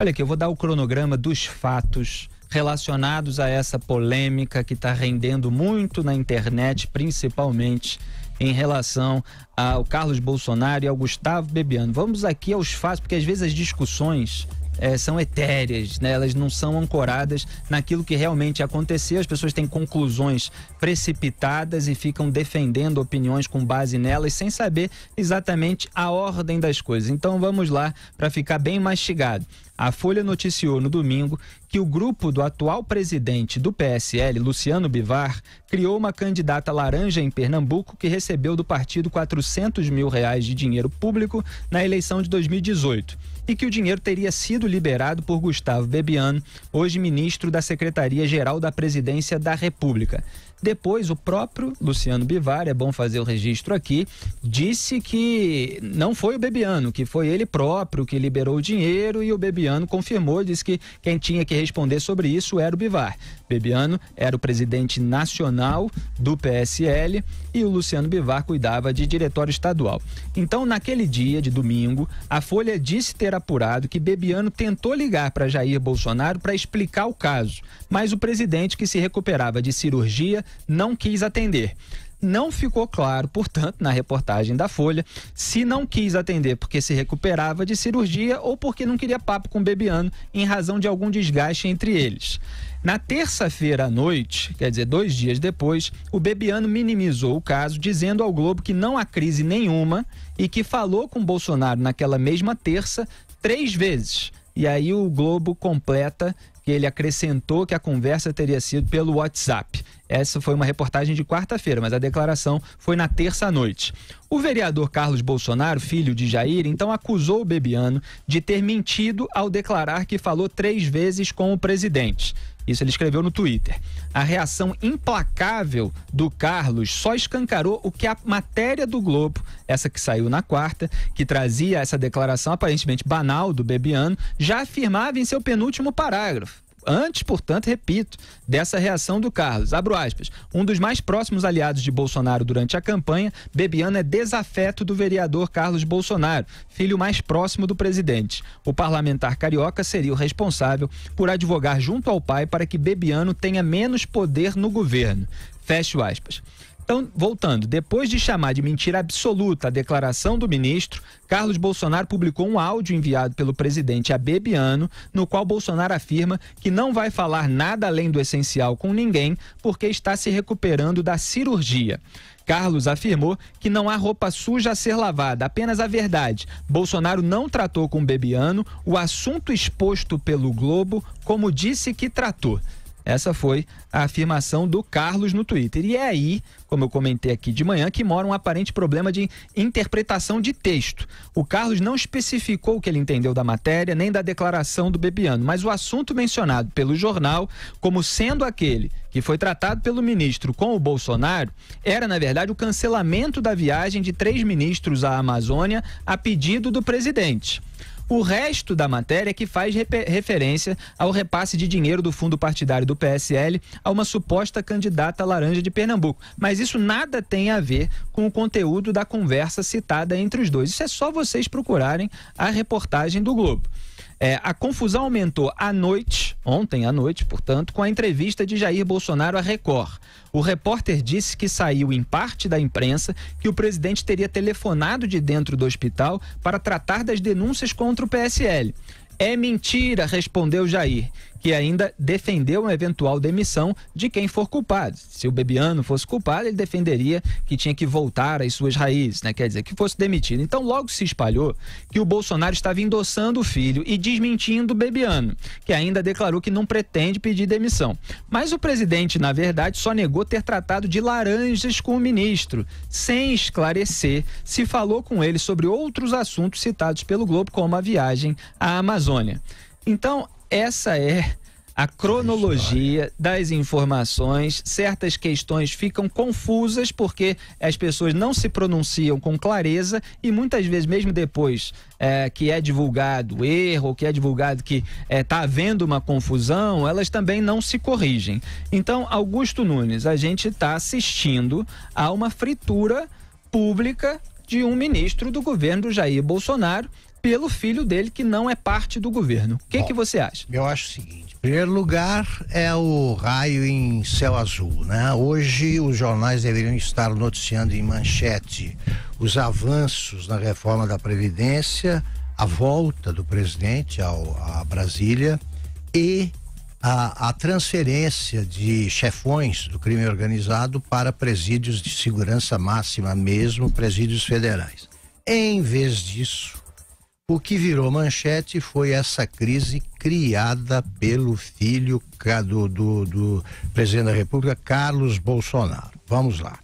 Olha aqui, eu vou dar o cronograma dos fatos relacionados a essa polêmica que está rendendo muito na internet, principalmente em relação ao Carlos Bolsonaro e ao Gustavo Bebiano. Vamos aqui aos fatos, porque às vezes as discussões são etéreas, né? Elas não são ancoradas naquilo que realmente aconteceu. As pessoas têm conclusões precipitadas e ficam defendendo opiniões com base nelas sem saber exatamente a ordem das coisas. Então vamos lá para ficar bem mastigado. A Folha noticiou no domingo que o grupo do atual presidente do PSL, Luciano Bivar, criou uma candidata laranja em Pernambuco que recebeu do partido R$400 mil de dinheiro público na eleição de 2018 e que o dinheiro teria sido liberado por Gustavo Bebiano, hoje ministro da Secretaria-Geral da Presidência da República. Depois, o próprio Luciano Bivar, é bom fazer o registro aqui, disse que não foi o Bebiano, que foi ele próprio que liberou o dinheiro, e o Bebiano confirmou, disse que quem tinha que responder sobre isso era o Bivar. Bebiano era o presidente nacional do PSL e o Luciano Bivar cuidava de diretório estadual. Então, naquele dia de domingo, a Folha disse ter apurado que Bebiano tentou ligar para Jair Bolsonaro para explicar o caso, mas o presidente, que se recuperava de cirurgia, não quis atender. Não ficou claro, portanto, na reportagem da Folha, se não quis atender porque se recuperava de cirurgia ou porque não queria papo com Bebiano em razão de algum desgaste entre eles. Na terça-feira à noite, quer dizer, 2 dias depois, o Bebiano minimizou o caso, dizendo ao Globo que não há crise nenhuma e que falou com Bolsonaro naquela mesma terça 3 vezes. E aí o Globo completa que ele acrescentou que a conversa teria sido pelo WhatsApp. Essa foi uma reportagem de quarta-feira, mas a declaração foi na terça-noite. O vereador Carlos Bolsonaro, filho de Jair, então acusou o Bebiano de ter mentido ao declarar que falou 3 vezes com o presidente. Isso ele escreveu no Twitter. A reação implacável do Carlos só escancarou o que a matéria do Globo, essa que saiu na quarta, que trazia essa declaração aparentemente banal do Bebiano, já afirmava em seu penúltimo parágrafo. Antes, portanto, repito, dessa reação do Carlos, abro aspas, um dos mais próximos aliados de Bolsonaro durante a campanha, Bebiano é desafeto do vereador Carlos Bolsonaro, filho mais próximo do presidente. O parlamentar carioca seria o responsável por advogar junto ao pai para que Bebiano tenha menos poder no governo. Fecho aspas. Então, voltando, depois de chamar de mentira absoluta a declaração do ministro, Carlos Bolsonaro publicou um áudio enviado pelo presidente a Bebiano, no qual Bolsonaro afirma que não vai falar nada além do essencial com ninguém, porque está se recuperando da cirurgia. Carlos afirmou que não há roupa suja a ser lavada, apenas a verdade. Bolsonaro não tratou com Bebiano o assunto exposto pelo Globo como disse que tratou. Essa foi a afirmação do Carlos no Twitter. E é aí, como eu comentei aqui de manhã, que mora um aparente problema de interpretação de texto. O Carlos não especificou o que ele entendeu da matéria, nem da declaração do Bebiano, mas o assunto mencionado pelo jornal como sendo aquele que foi tratado pelo ministro com o Bolsonaro era, na verdade, o cancelamento da viagem de 3 ministros à Amazônia a pedido do presidente. O resto da matéria é que faz referência ao repasse de dinheiro do fundo partidário do PSL a uma suposta candidata laranja de Pernambuco. Mas isso nada tem a ver com o conteúdo da conversa citada entre os dois. Isso é só vocês procurarem a reportagem do Globo. A confusão aumentou ontem à noite, portanto, com a entrevista de Jair Bolsonaro à Record. O repórter disse que saiu em parte da imprensa que o presidente teria telefonado de dentro do hospital para tratar das denúncias contra o PSL. É mentira, respondeu Jair, que ainda defendeu uma eventual demissão de quem for culpado. Se o Bebiano fosse culpado, ele defenderia que tinha que voltar às suas raízes, né? Quer dizer, que fosse demitido. Então logo se espalhou que o Bolsonaro estava endossando o filho e desmentindo o Bebiano, que ainda declarou que não pretende pedir demissão. Mas o presidente, na verdade, só negou ter tratado de laranjas com o ministro, sem esclarecer se falou com ele sobre outros assuntos citados pelo Globo, como a viagem à Amazônia. Então, essa é a cronologia das informações. Certas questões ficam confusas porque as pessoas não se pronunciam com clareza e muitas vezes, mesmo depois que é divulgado o erro, ou que é divulgado que está havendo uma confusão, elas também não se corrigem. Então, Augusto Nunes, a gente está assistindo a uma fritura pública de um ministro do governo do Jair Bolsonaro, pelo filho dele, que não é parte do governo. O que você acha? Eu acho o seguinte: em primeiro lugar, é o raio em céu azul, né? Hoje os jornais deveriam estar noticiando em manchete os avanços na reforma da Previdência, a volta do presidente a Brasília e a transferência de chefões do crime organizado para presídios de segurança máxima, mesmo presídios federais. Em vez disso, o que virou manchete foi essa crise criada pelo filho do presidente da República, Carlos Bolsonaro. Vamos lá.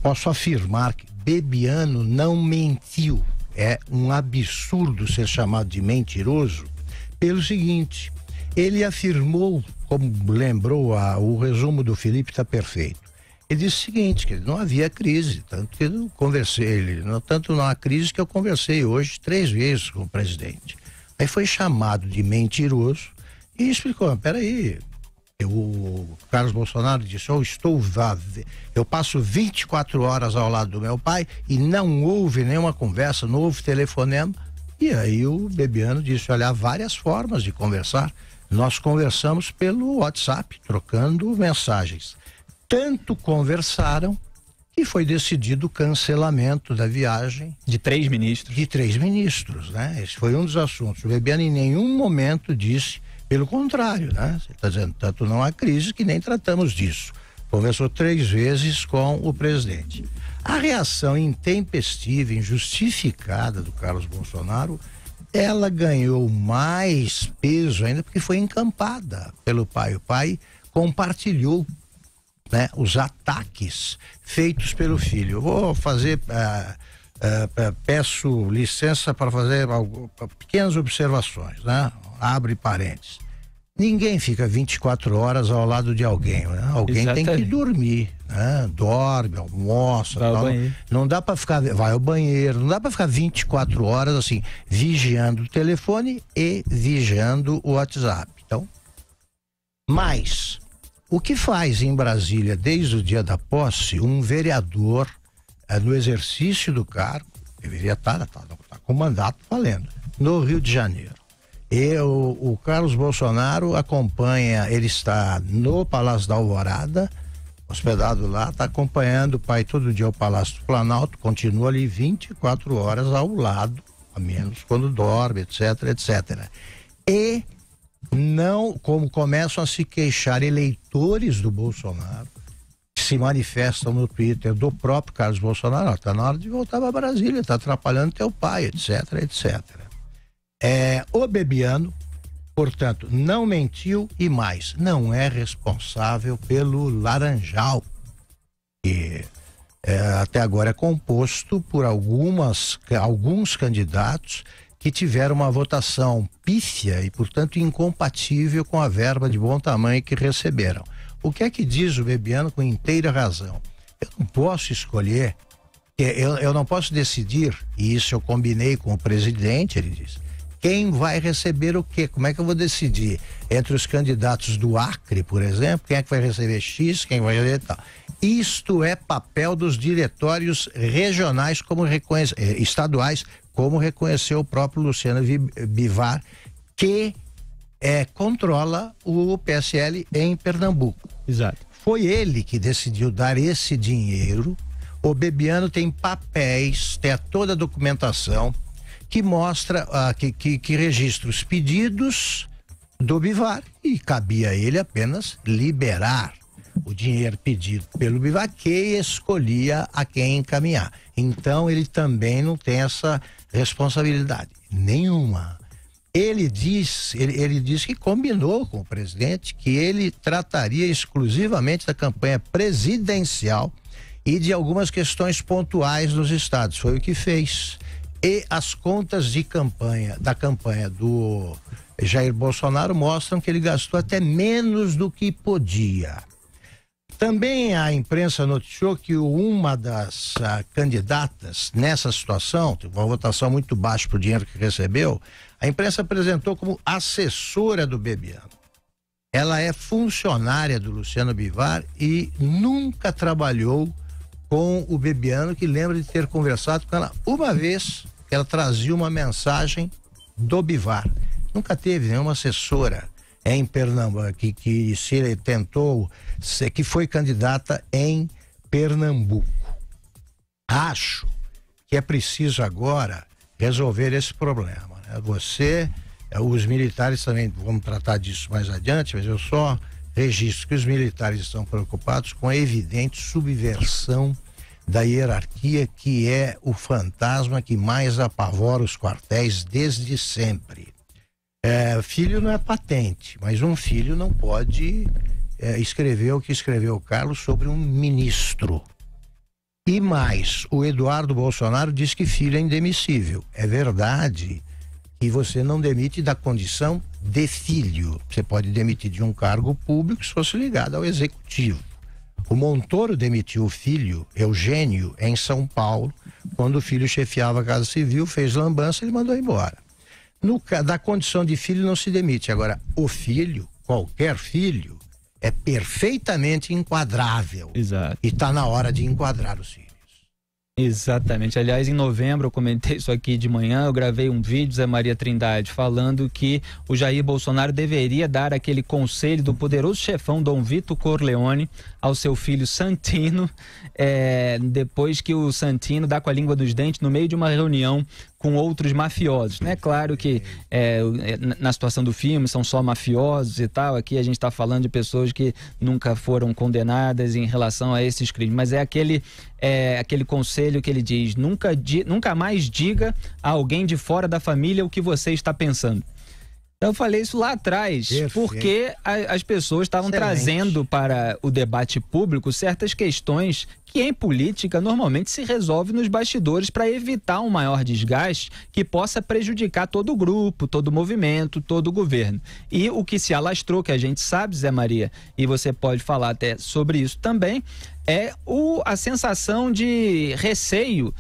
Posso afirmar que Bebiano não mentiu. É um absurdo ser chamado de mentiroso pelo seguinte: ele afirmou, como lembrou, o resumo do Felipe está perfeito. Ele disse o seguinte, que não havia crise, tanto que eu conversei, tanto não há crise que eu conversei hoje 3 vezes com o presidente. Aí foi chamado de mentiroso e explicou: peraí, o Carlos Bolsonaro disse: eu passo 24 horas ao lado do meu pai e não houve nenhuma conversa, não houve telefonema. E aí o Bebiano disse: olha, há várias formas de conversar. Nós conversamos pelo WhatsApp, trocando mensagens. Tanto conversaram que foi decidido o cancelamento da viagem de 3 ministros. De 3 ministros, né? Esse foi um dos assuntos. O Bebiano em nenhum momento disse, pelo contrário, né? Você está dizendo, tanto não há crise que nem tratamos disso. Conversou 3 vezes com o presidente. A reação intempestiva, injustificada do Carlos Bolsonaro, ela ganhou mais peso ainda porque foi encampada pelo pai. O pai compartilhou, né, os ataques feitos pelo filho. Eu vou fazer, peço licença para fazer pequenas observações, né? Abre parênteses. Ninguém fica 24 horas ao lado de alguém, né? Alguém Exatamente. Tem que dormir, né? Dorme, almoça, não dá para ficar, vai ao banheiro, não dá para ficar 24 horas assim, vigiando o telefone e vigiando o WhatsApp. Então, mas o que faz em Brasília desde o dia da posse um vereador no exercício do cargo, deveria estar com o mandato valendo, no Rio de Janeiro. E o Carlos Bolsonaro acompanha, ele está no Palácio da Alvorada, hospedado lá, está acompanhando o pai todo dia ao Palácio do Planalto, continua ali 24 horas ao lado, a menos quando dorme, etc, etc. E não, como começam a se queixar eleitores do Bolsonaro, que se manifestam no Twitter do próprio Carlos Bolsonaro, está na hora de voltar para Brasília, está atrapalhando teu pai, etc, etc. O Bebiano, portanto, não mentiu e mais, não é responsável pelo Laranjal, que até agora é composto por alguns candidatos que tiveram uma votação pífia e, portanto, incompatível com a verba de bom tamanho que receberam. O que é que diz o Bebiano com inteira razão? Eu não posso escolher, eu não posso decidir, e isso eu combinei com o presidente, ele disse, quem vai receber o quê? Como é que eu vou decidir? Entre os candidatos do Acre, por exemplo, quem é que vai receber X, quem vai receber tal. Isto é papel dos diretórios regionais, estaduais, como reconheceu o próprio Luciano Bivar, que controla o PSL em Pernambuco. Exato. Foi ele que decidiu dar esse dinheiro. O Bebiano tem papéis, tem toda a documentação que mostra, que registra os pedidos do Bivar e cabia a ele apenas liberar o dinheiro pedido pelo Bivar, que escolhia a quem encaminhar. Então ele também não tem essa responsabilidade nenhuma. Ele diz que combinou com o presidente que ele trataria exclusivamente da campanha presidencial e de algumas questões pontuais dos estados. Foi o que fez. E as contas de campanha, da campanha do Jair Bolsonaro mostram que ele gastou até menos do que podia. Também a imprensa noticiou que uma das candidatas nessa situação, teve uma votação muito baixa para o dinheiro que recebeu, a imprensa apresentou como assessora do Bebiano. Ela é funcionária do Luciano Bivar e nunca trabalhou com o Bebiano, que lembra de ter conversado com ela uma vez ela trazia uma mensagem do Bivar. Nunca teve nenhuma assessora em Pernambuco que se tentou, que foi candidata em Pernambuco. Acho que é preciso agora resolver esse problema, né? Os militares também, vamos tratar disso mais adiante, mas eu só registro que os militares estão preocupados com a evidente subversão da hierarquia, que é o fantasma que mais apavora os quartéis desde sempre. Filho não é patente, mas um filho não pode escrever o que escreveu o Carlos sobre um ministro. E mais, o Eduardo Bolsonaro diz que filho é indemissível. É verdade que você não demite da condição de filho. Você pode demitir de um cargo público se fosse ligado ao executivo. O Montoro demitiu o filho, Eugênio, em São Paulo, quando o filho chefiava a Casa Civil, fez lambança e ele mandou embora. Da condição de filho não se demite. Agora, o filho, qualquer filho, é perfeitamente enquadrável. Exato. E está na hora de enquadrar os filhos. Exatamente. Aliás, em novembro eu comentei isso aqui de manhã, eu gravei um vídeo, Zé Maria Trindade, falando que o Jair Bolsonaro deveria dar aquele conselho do poderoso chefão Dom Vito Corleone ao seu filho Santino, depois que o Santino dá com a língua dos dentes no meio de uma reunião com outros mafiosos, né? Claro que na situação do filme são só mafiosos e tal, aqui a gente está falando de pessoas que nunca foram condenadas em relação a esses crimes, mas é aquele conselho que ele diz: nunca mais diga a alguém de fora da família o que você está pensando. Eu falei isso lá atrás, porque as pessoas estavam trazendo para o debate público certas questões que em política normalmente se resolve nos bastidores para evitar um maior desgaste que possa prejudicar todo o grupo, todo o movimento, todo o governo. E o que se alastrou, que a gente sabe, Zé Maria, e você pode falar até sobre isso também, é a sensação de receio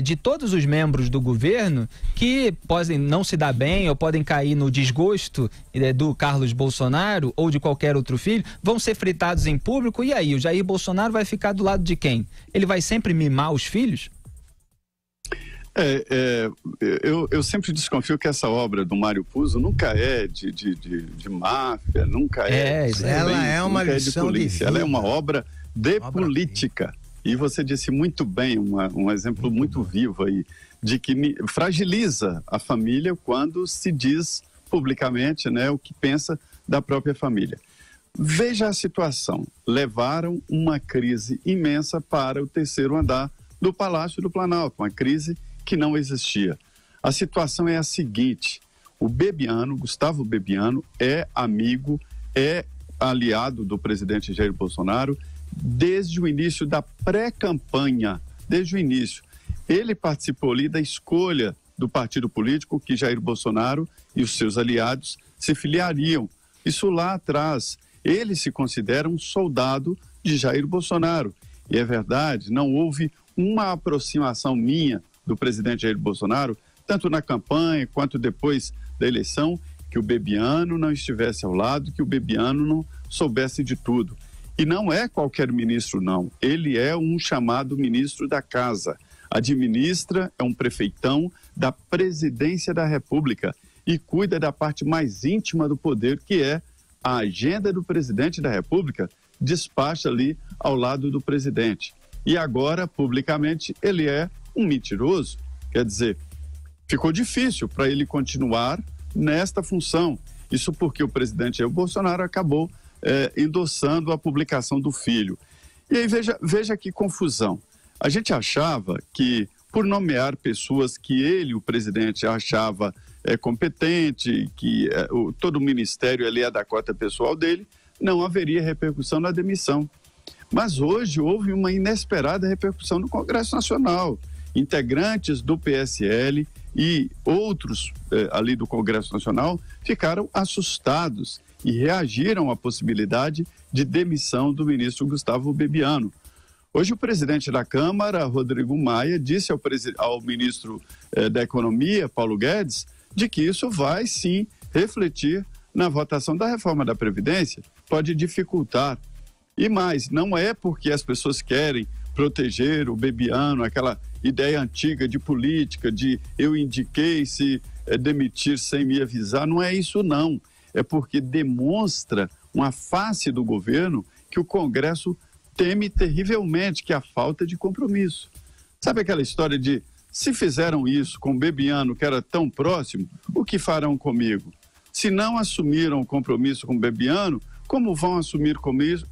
de todos os membros do governo que podem não se dar bem ou podem cair no desgosto do Carlos Bolsonaro ou de qualquer outro filho, vão ser fritados em público. E aí, o Jair Bolsonaro vai ficar do lado de quem? Ele vai sempre mimar os filhos? Eu sempre desconfio que essa obra do Mário Puzo nunca é de máfia, nunca ela é uma lição de vida. Ela é uma obra de política. E você disse muito bem, um exemplo muito vivo aí, de que fragiliza a família quando se diz publicamente, né, o que pensa da própria família. Veja a situação. Levaram uma crise imensa para o terceiro andar do Palácio do Planalto, uma crise que não existia. A situação é a seguinte: o Bebiano, Gustavo Bebiano, é amigo, é aliado do presidente Jair Bolsonaro desde o início da pré-campanha, desde o início. Ele participou ali da escolha do partido político que Jair Bolsonaro e os seus aliados se filiariam. Isso lá atrás. Ele se considera um soldado de Jair Bolsonaro. E é verdade, não houve uma aproximação minha do presidente Jair Bolsonaro, tanto na campanha quanto depois da eleição, que o Bebiano não estivesse ao lado, que o Bebiano não soubesse de tudo. E não é qualquer ministro, não. Ele é um chamado ministro da Casa. Administra, é um prefeitão da Presidência da República e cuida da parte mais íntima do poder, que é a agenda do presidente da República, despacha ali ao lado do presidente. E agora, publicamente, ele é um mentiroso. Quer dizer, ficou difícil para ele continuar nesta função. Isso porque o presidente Jair Bolsonaro acabou endossando a publicação do filho. E aí veja que confusão. A gente achava que, por nomear pessoas que ele, o presidente, achava competente, que todo o ministério ali é da cota pessoal dele, não haveria repercussão na demissão. Mas hoje houve uma inesperada repercussão no Congresso Nacional. Integrantes do PSL e outros ali do Congresso Nacional ficaram assustados e reagiram à possibilidade de demissão do ministro Gustavo Bebiano. Hoje o presidente da Câmara, Rodrigo Maia, disse ao ministro da Economia, Paulo Guedes, de que isso vai sim refletir na votação da reforma da Previdência, pode dificultar. E mais, não é porque as pessoas querem proteger o Bebiano, aquela ideia antiga de política, de eu indiquei se demitir sem me avisar. Não é isso, não. É porque demonstra uma face do governo que o Congresso teme terrivelmente, que é a falta de compromisso. Sabe aquela história de, se fizeram isso com o Bebiano, que era tão próximo, o que farão comigo? Se não assumiram o compromisso com o Bebiano, como vão assumir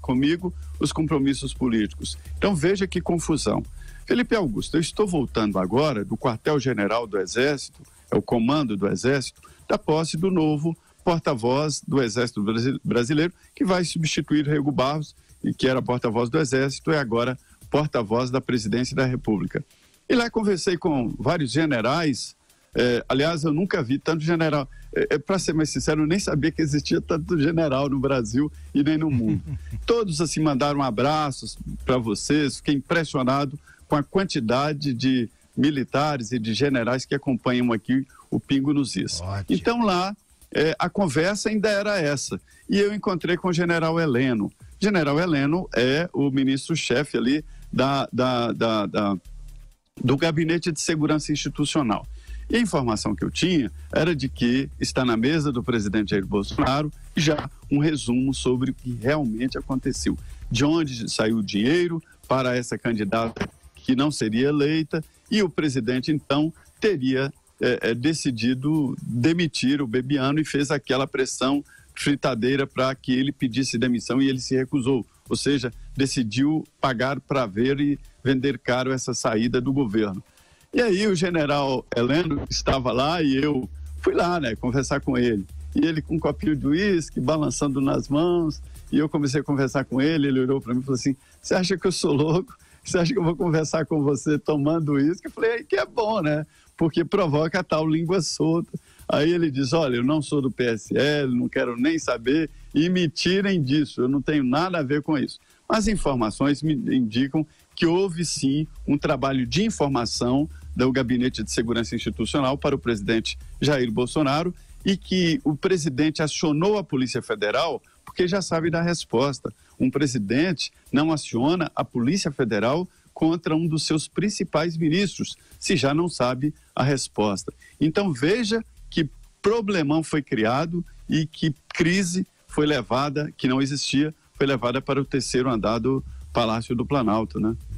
comigo os compromissos políticos? Então veja que confusão. Felipe Augusto, eu estou voltando agora do quartel-general do Exército, é o comando do Exército, da posse do novo porta-voz do Exército Brasileiro, que vai substituir Rego Barros, e que era porta-voz do Exército, é agora porta-voz da Presidência da República. E lá conversei com vários generais, aliás, eu nunca vi tanto general. Para ser mais sincero, eu nem sabia que existia tanto general no Brasil e nem no mundo. Todos assim mandaram abraços para vocês, fiquei impressionado com a quantidade de militares e de generais que acompanham aqui o Pingo nos Is. Ótimo. Então lá, a conversa ainda era essa. E eu encontrei com o general Heleno. General Heleno é o ministro-chefe ali do Gabinete de Segurança Institucional. E a informação que eu tinha era de que está na mesa do presidente Jair Bolsonaro já um resumo sobre o que realmente aconteceu. De onde saiu o dinheiro para essa candidata que não seria eleita, e o presidente, então, teria decidido demitir o Bebiano e fez aquela pressão fritadeira para que ele pedisse demissão e ele se recusou. Ou seja, decidiu pagar para ver e vender caro essa saída do governo. E aí o general Heleno estava lá e eu fui lá, né, conversar com ele. E ele com um copinho de uísque, balançando nas mãos, e eu comecei a conversar com ele, ele olhou para mim e falou assim, você acha que eu sou louco? Você acha que eu vou conversar com você tomando uísque? Eu falei, que é bom, né? Porque provoca a tal língua solta. Aí ele diz, olha, eu não sou do PSL, não quero nem saber, e me tirem disso, eu não tenho nada a ver com isso. As informações me indicam que houve sim um trabalho de informação do Gabinete de Segurança Institucional para o presidente Jair Bolsonaro e que o presidente acionou a Polícia Federal porque já sabe da resposta. Um presidente não aciona a Polícia Federal contra um dos seus principais ministros, se já não sabe a resposta. Então veja que problemão foi criado e que crise foi levada, que não existia, foi levada para o terceiro andar do Palácio do Planalto, né?